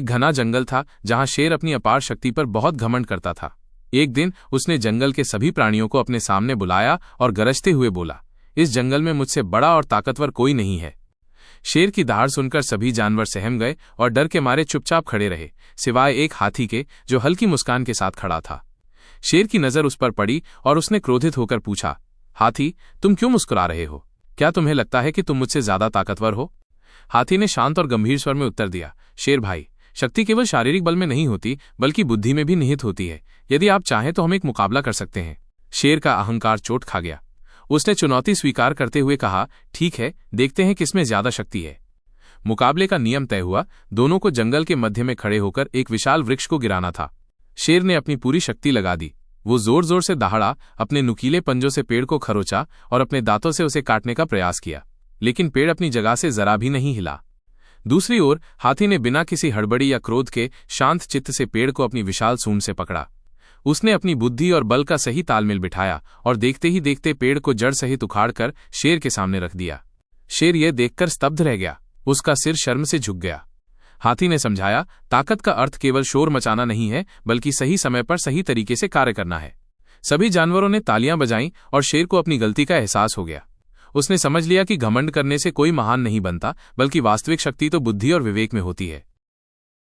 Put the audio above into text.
घना जंगल था जहां शेर अपनी अपार शक्ति पर बहुत घमंड करता था। एक दिन उसने जंगल के सभी प्राणियों को अपने सामने बुलाया और गरजते हुए बोला, इस जंगल में मुझसे बड़ा और ताकतवर कोई नहीं है। शेर की दहाड़ सुनकर सभी जानवर सहम गए और डर के मारे चुपचाप खड़े रहे, सिवाय एक हाथी के जो हल्की मुस्कान के साथ खड़ा था। शेर की नजर उस पर पड़ी और उसने क्रोधित होकर पूछा, हाथी, तुम क्यों मुस्कुरा रहे हो? क्या तुम्हें लगता है कि तुम मुझसे ज्यादा ताकतवर हो? हाथी ने शांत और गंभीर स्वर में उत्तर दिया, शेर भाई, शक्ति केवल शारीरिक बल में नहीं होती बल्कि बुद्धि में भी निहित होती है। यदि आप चाहें तो हम एक मुकाबला कर सकते हैं। शेर का अहंकार चोट खा गया। उसने चुनौती स्वीकार करते हुए कहा, ठीक है, देखते हैं किसमें ज्यादा शक्ति है। मुकाबले का नियम तय हुआ। दोनों को जंगल के मध्य में खड़े होकर एक विशाल वृक्ष को गिराना था। शेर ने अपनी पूरी शक्ति लगा दी। वो जोर जोर से दहाड़ा, अपने नुकीले पंजों से पेड़ को खरोचा और अपने दांतों से उसे काटने का प्रयास किया, लेकिन पेड़ अपनी जगह से जरा भी नहीं हिला। दूसरी ओर हाथी ने बिना किसी हड़बड़ी या क्रोध के शांत चित्त से पेड़ को अपनी विशाल सूंड से पकड़ा। उसने अपनी बुद्धि और बल का सही तालमेल बिठाया और देखते ही देखते पेड़ को जड़ सहित उखाड़कर शेर के सामने रख दिया। शेर यह देखकर स्तब्ध रह गया। उसका सिर शर्म से झुक गया। हाथी ने समझाया, ताकत का अर्थ केवल शोर मचाना नहीं है, बल्कि सही समय पर सही तरीके से कार्य करना है। सभी जानवरों ने तालियां बजाईं और शेर को अपनी गलती का एहसास हो गया। उसने समझ लिया कि घमंड करने से कोई महान नहीं बनता, बल्कि वास्तविक शक्ति तो बुद्धि और विवेक में होती है।